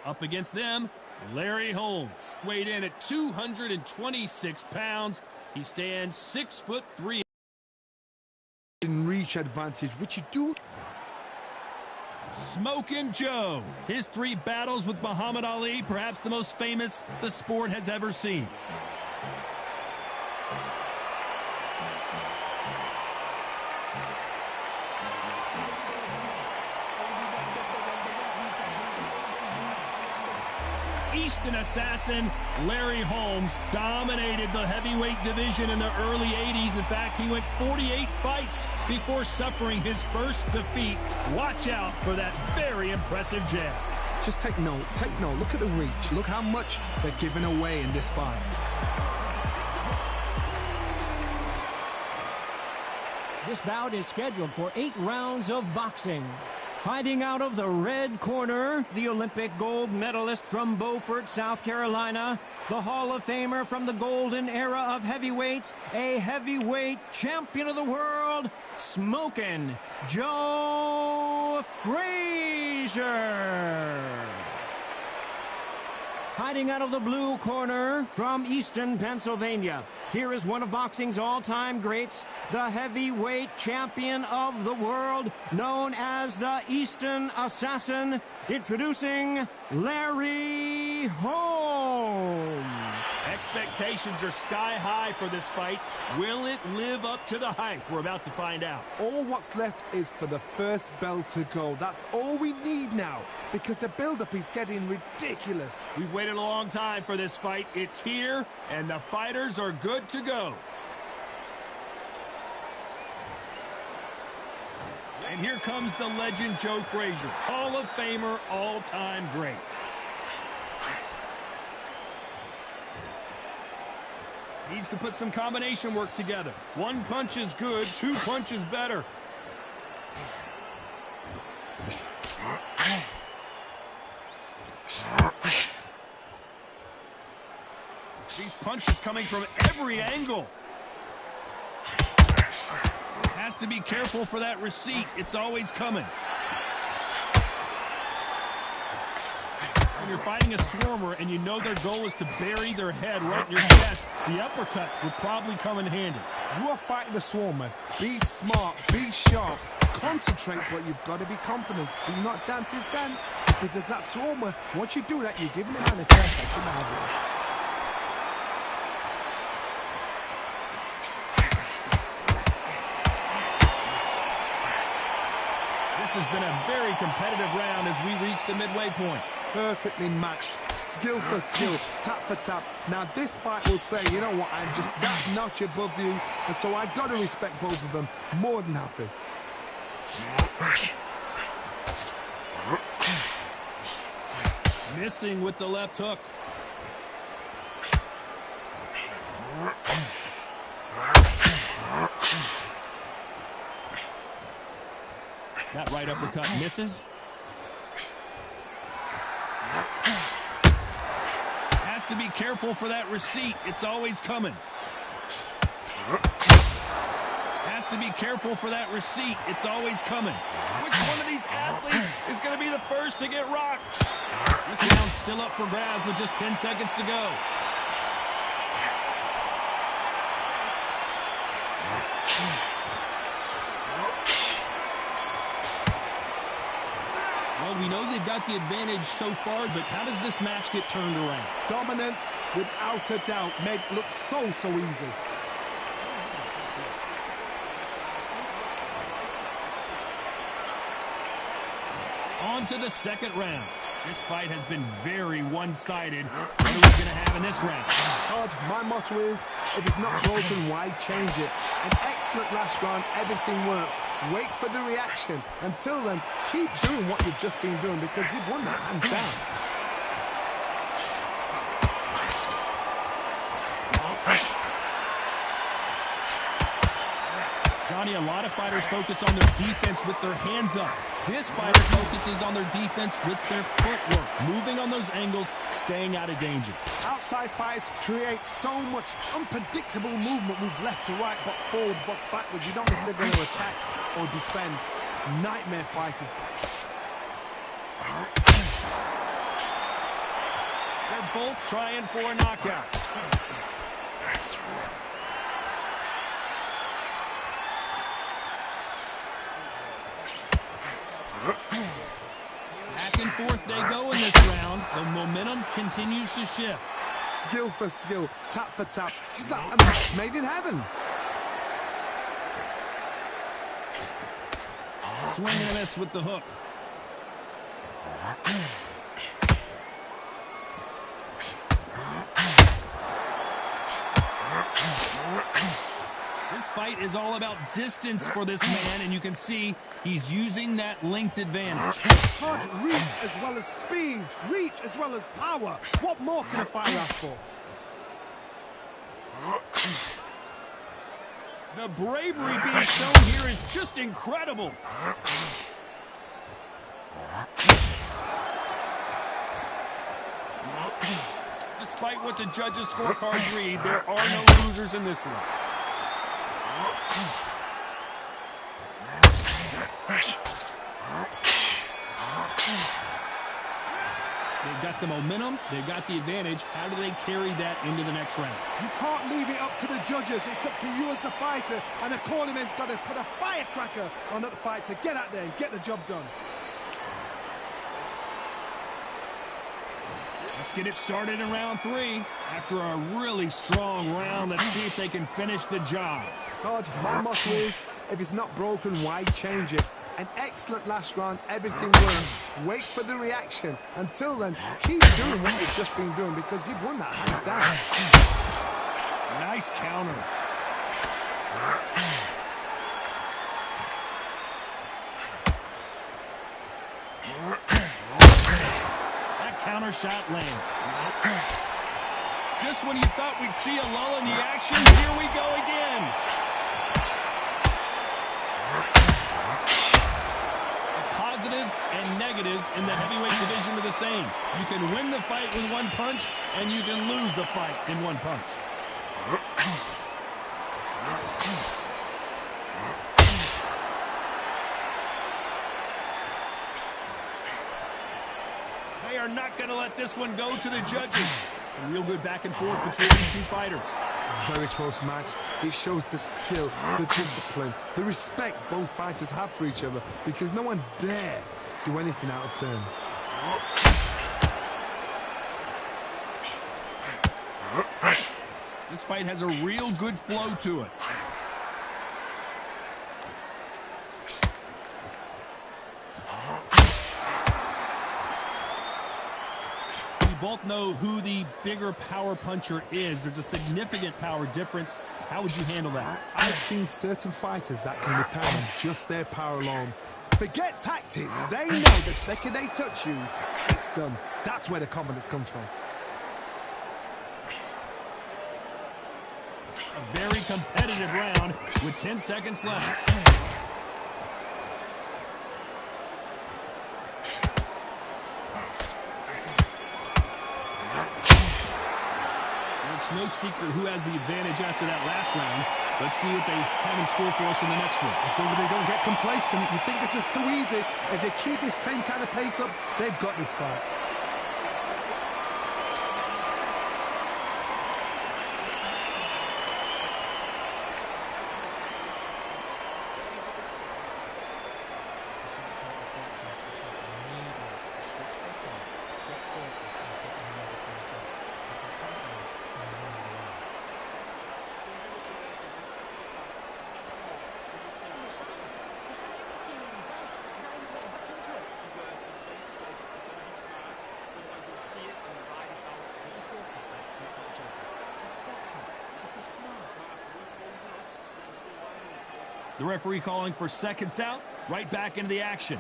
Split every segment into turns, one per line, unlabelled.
Up against them, Larry Holmes. Weighed in at 226 pounds. He stands 6'3".
In reach advantage, which you do.
Smokin' Joe. His 3 battles with Muhammad Ali, perhaps the most famous the sport has ever seen. Eastern assassin Larry Holmes dominated the heavyweight division in the early 80s. In fact, he went 48 fights before suffering his first defeat. Watch out for that very impressive jab.
Just take note. Look at the reach. Look how much they're giving away in this fight.
This bout is scheduled for 8 rounds of boxing. Fighting out of the red corner, the Olympic gold medalist from Beaufort, South Carolina, the Hall of Famer from the golden era of heavyweights, a heavyweight champion of the world, Smokin' Joe Frazier. Fighting out of the blue corner from Easton, Pennsylvania, here is one of boxing's all-time greats, the heavyweight champion of the world, known as the Easton Assassin, introducing Larry Holmes.
Expectations are sky high for this fight. Will it live up to the hype? We're about to find out.
All what's left is for the first bell to go. That's all we need now, because the build-up is getting ridiculous.
We've waited a long time for this fight. It's here, and the fighters are good to go. And here comes the legend Joe Frazier, Hall of Famer, all-time great. Needs to put some combination work together. 1 punch is good, 2 punches better. These punches coming from every angle. Has to be careful for that receipt. It's always coming. When you're fighting a swarmer and you know their goal is to bury their head right in your chest, the uppercut would probably come in handy.
You are fighting the swarmer. Be smart, be sharp, concentrate, but you've got to be confident. Do not dance his dance, because that swarmer, once you do that, you're giving him an attack.
This has been a very competitive round as we reach the midway point.
Perfectly matched, skill for skill, tap for tap. Now this fight will say, you know what, I'm just that notch above you, and so I've got to respect both of them. More than happy.
Missing with the left hook. That right uppercut misses. Has to be careful for that receipt. It's always coming. Has to be careful for that receipt. It's always coming. Which one of these athletes is going to be the first to get rocked? This round's still up for grabs with just 10 seconds to go. Well, we know they've got the advantage so far, but how does this match get turned around?
Dominance, without a doubt, made it look so easy.
On to the second round. This fight has been very one-sided. What are we going to have in this round?
Todd, my motto is, if it's not broken, why change it? An excellent last round, everything works. Wait for the reaction. Until then, keep doing what you've just been doing, because you've won that hands down.
Johnny, a lot of fighters focus on their defense with their hands up. This fighter focuses on their defense with their footwork, moving on those angles, staying out of danger.
Outside fights create so much unpredictable movement. Move left to right, box forward, box backwards. You don't know if they're going to attack or defend. Nightmare fighters.
both trying for a knockout. Back and forth they go in this round. The momentum continues to shift.
Skill for skill, tap for tap. She's like a match made in heaven.
Swing and a miss with the hook. This fight is all about distance for this man, and you can see he's using that length advantage.
Hard reach as well as speed, reach as well as power. What more can a fighter ask for?
The bravery being shown here is just incredible. Despite what the judges' scorecards read, there are no losers in this one. They've got the momentum, they've got the advantage. How do they carry that into the next round?
You can't leave it up to the judges. It's up to you as the fighter, and the cornerman's got to put a firecracker on that fight to get out there and get the job done.
Let's get it started in round 3. After a really strong round, let's see if they can finish the job.
Todd, my motto is, if it's not broken, why change it? An excellent last round, everything works. Wait for the reaction. Until then, keep doing what you've just been doing because you've won that hands down.
Nice counter. That counter shot lands. Just when you thought we'd see a lull in the action, here we go again. Positives and negatives in the heavyweight division are the same. You can win the fight with one punch, and you can lose the fight in one punch. They are not going to let this one go to the judges. Some real good back and forth between these two fighters.
Very close match. It shows the skill, the discipline, the respect both fighters have for each other because no one dare do anything out of turn.
This fight has a real good flow to it. We both know who the bigger power puncher is. There's a significant power difference. How would you handle that?
I've seen certain fighters that can repel on just their power alone. Forget tactics. They know the second they touch you, it's done. That's where the confidence comes from.
A very competitive round with 10 seconds left. It's no secret who has the advantage after that last round. Let's see what they have in store for us in the next one.
So they don't get complacent. You think this is too easy. If they keep this same kind of pace up, they've got this fight.
The referee calling for seconds out, right back into the action.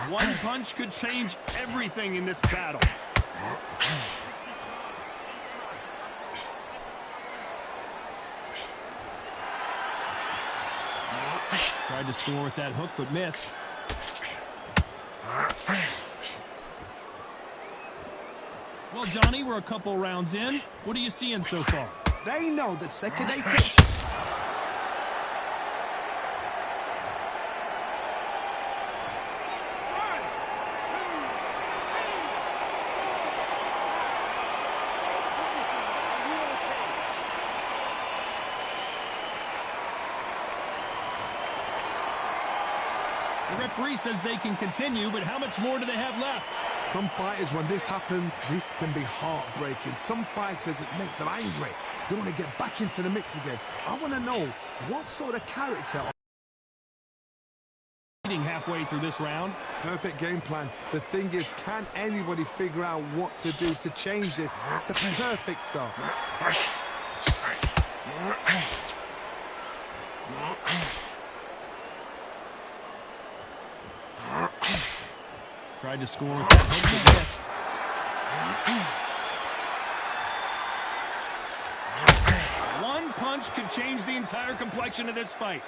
One punch could change everything in this battle. Tried to score with that hook, but missed. Well, Johnny, we're a couple rounds in. What are you seeing so far?
They know the second they touch.
The referee says they can continue, but how much more do they have left?
Some fighters, when this happens, this can be heartbreaking. Some fighters, it makes them angry. They want to get back into the mix again. I want to know what sort of character.
Halfway through this round.
Perfect game plan. The thing is, can anybody figure out what to do to change this? It's a perfect start.
Tried to score with that hook, but missed. One punch could change the entire complexion of this fight.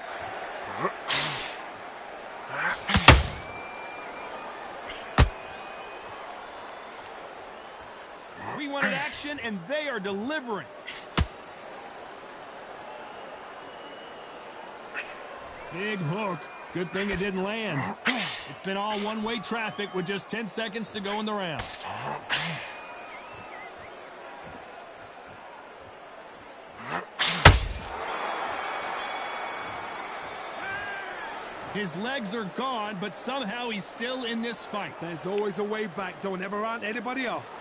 We wanted action, and they are delivering. Big hook. Good thing it didn't land. It's been all one-way traffic with just 10 seconds to go in the round. His legs are gone, but somehow he's still in this fight.
There's always a way back. Don't ever round anybody off.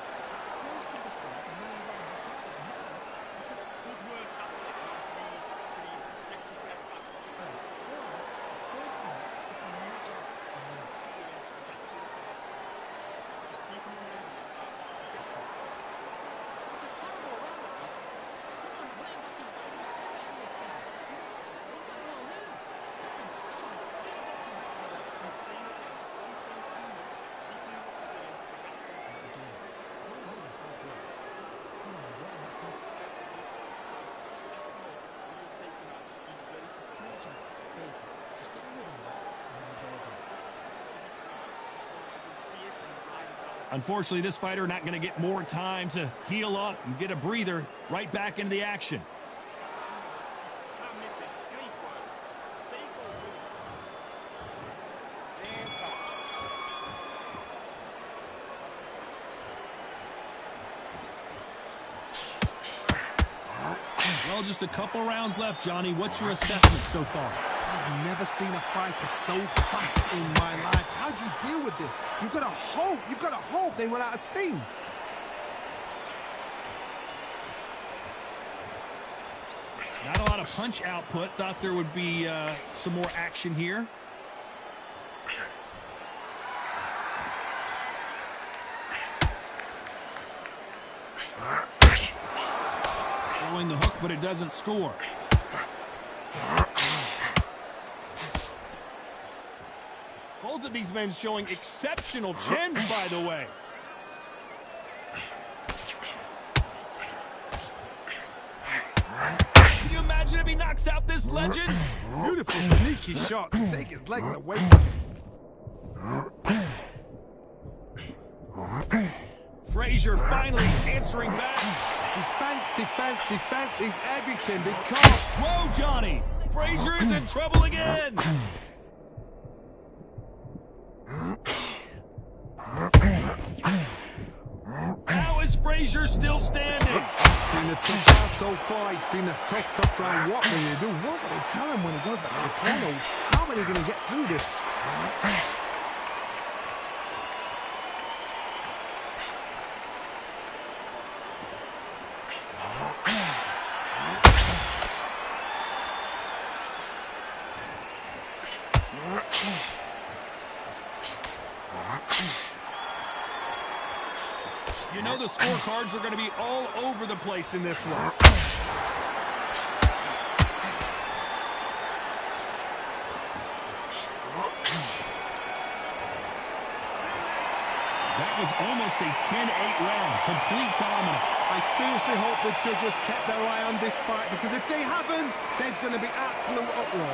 Unfortunately, this fighter not going to get more time to heal up and get a breather right back into the action. Well, just a couple rounds left, Johnny. What's your assessment so far?
I've never seen a fighter so fast in my life. How do you deal with this? You've got to hope they run out of steam.
Not a lot of punch output. Thought there would be some more action here. Throwing the hook, but it doesn't score. Both of these men showing exceptional chins, by the way. Can you imagine if he knocks out this legend?
Beautiful, sneaky shot to take his legs away.
Frazier finally answering back.
Defense is everything because...
Whoa, Johnny! Frazier is in trouble again! How is Frazier still standing?
It's been a tough round so far. It's been a tough round. What will you do? What will they tell him when he goes back to the corner? How are they going to get through this?
You know the scorecards are going to be all over the place in this one. That was almost a 10-8 round. Complete dominance.
I seriously hope the judges kept their eye on this fight, because if they haven't, there's going to be absolute uproar.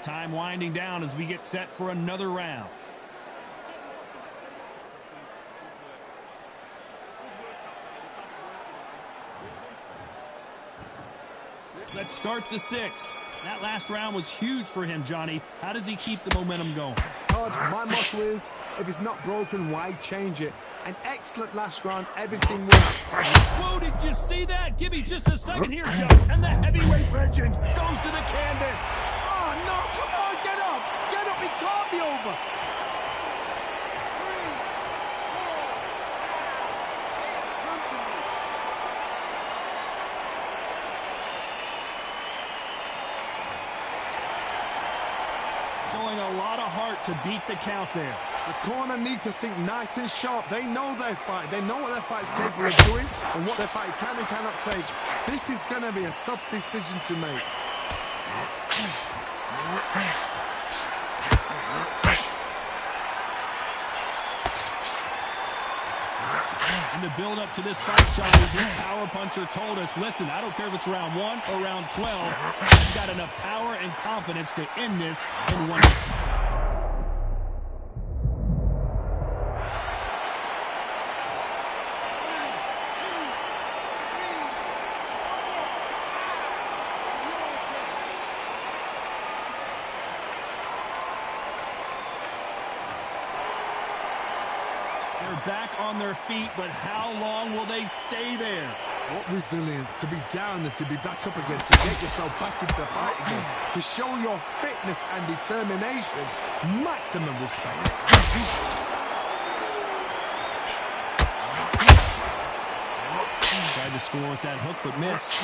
Time winding down as we get set for another round. Let's start the sixth. That last round was huge for him, Johnny. How does he keep the momentum going?
Todd, my motto is, if it's not broken, why change it? An excellent last round, everything worked.
Whoa, did you see that? Give me just a second here, Joe. And the heavyweight legend goes to the canvas.
Oh, no, come on, get up. Get up, it can't be over.
Showing a lot of heart to beat the count there.
The corner need to think nice and sharp. They know their fight. They know what their fight is capable of doing and what their fight can and cannot take. This is going to be a tough decision to make.
In the build-up to this fight, Johnny, this power puncher told us, listen, I don't care if it's round 1 or round 12, he's got enough power and confidence to end this in one. Back on their feet, but how long will they stay there?
What resilience to be down and to be back up again, to get yourself back into fight again, to show your fitness and determination. Maximum respect.
Tried to score with that hook, but missed.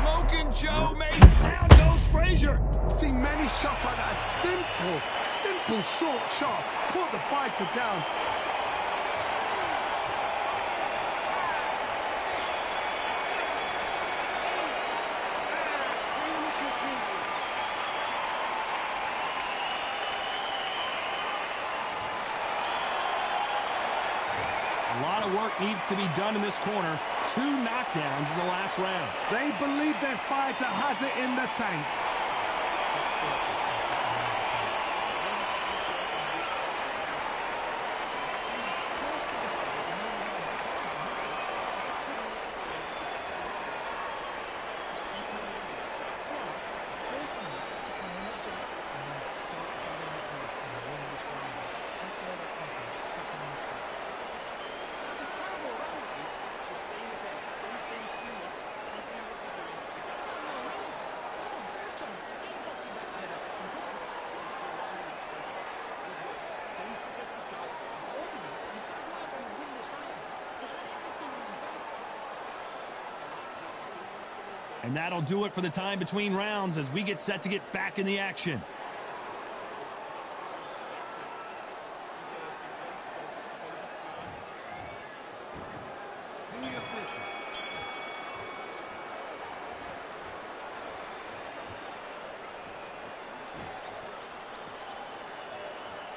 Smoking Joe, mate. Down goes Frazier.
I've seen many shots like that. Simple, short shot. Put the fighter down.
A lot of work needs to be done in this corner. 2 knockdowns in the last round.
They believe their fighter has it in the tank.
And that'll do it for the time between rounds as we get set to get back in the action.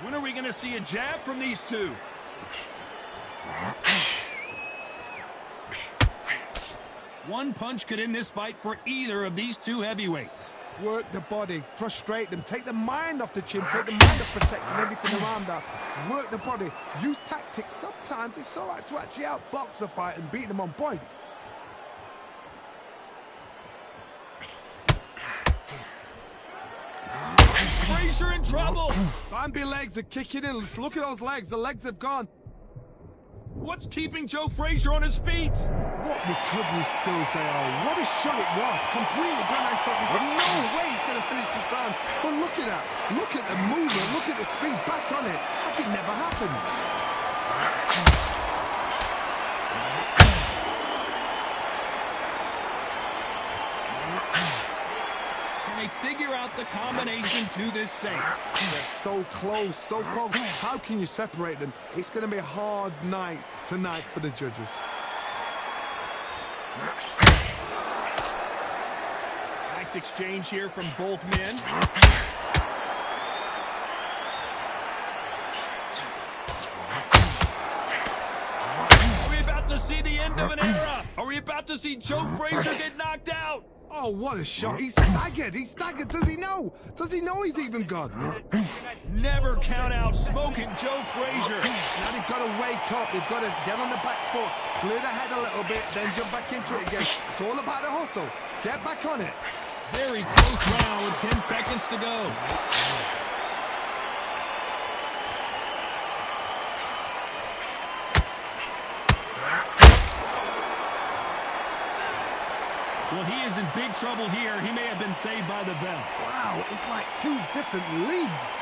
When are we going to see a jab from these two? One punch could end this fight for either of these two heavyweights.
Work the body, frustrate them, take the mind off the chin, take the mind off protecting everything around that. Work the body, use tactics. Sometimes it's all right to actually outbox a fight and beat them on points.
Frazier in trouble.
Bambi legs are kicking in. Let's look at those legs. The legs have gone.
What's keeping Joe Frazier on his feet?
What recovery skills they are. What a shot it was. Completely gone. I thought there's no way he's going to finish this round. But look at that. Look at the movement. Look at the speed. Back on it. That could never happen.
Can they figure out the combination to this safe?
They're so close, so close. How can you separate them? It's going to be a hard night tonight for the judges.
Nice exchange here from both men. Are we about to see the end of an era? Are we about to see Joe Frazier get knocked out?
Oh, what a shot. He's staggered. He's staggered. Does he know? Does he know he's even gone?
Never count out Smoking Joe Frazier.
Now they've got to wake up. They've got to get on the back foot, clear the head a little bit, then jump back into it again. It's all about the hustle. Get back on it.
Very close round with 10 seconds to go. Well, he is in big trouble here. He may have been saved by the bell.
Wow, it's like two different leagues.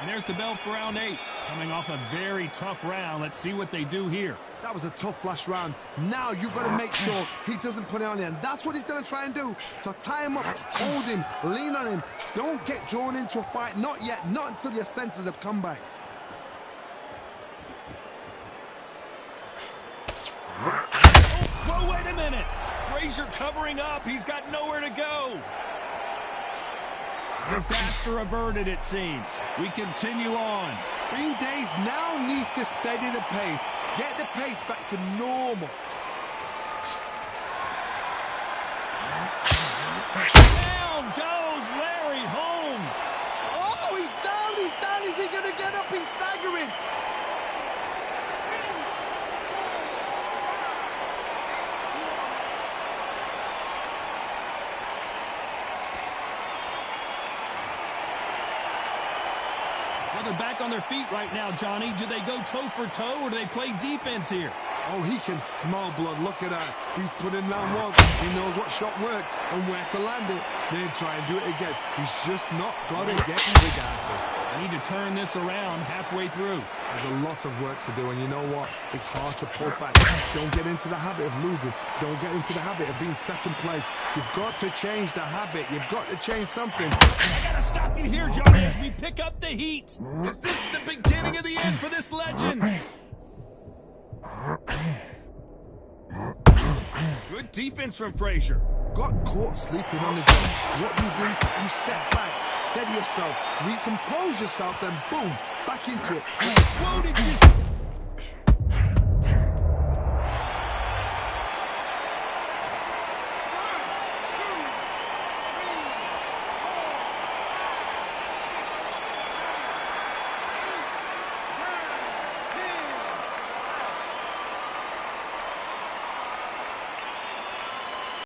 And there's the bell for round 8. Coming off a very tough round. Let's see what they do here.
That was a tough last round. Now you've got to make sure he doesn't put it on him. That's what he's going to try and do. So tie him up, hold him, lean on him. Don't get drawn into a fight. Not yet. Not until your senses have come back.
Whoa, wait a minute. Frazier covering up. He's got nowhere to go. Disaster averted, it seems. We continue on.
Green Days now needs to steady the pace. Get the pace back to normal.
Down goes Larry Holmes.
Oh, he's down, he's down. Is he going to get up? He's staggering.
Well, they're back on their feet right now, Johnny. Do they go toe for toe or do they play defense here?
Oh, he can smell blood. Look at that. He's putting down walls. He knows what shot works and where to land it. Then try and do it again. He's just not got to get the guy.
I need to turn this around halfway through.
There's a lot of work to do, and you know what? It's hard to pull back. Don't get into the habit of losing. Don't get into the habit of being second place. You've got to change the habit. You've got to change something.
I gotta stop you here, Johnny, as we pick up the heat. Is this the beginning of the end for this legend? Good defense from Frazier.
Got caught sleeping on the job. What you do, you step back, steady yourself, recompose yourself, then boom, back into it.
Whoa, did you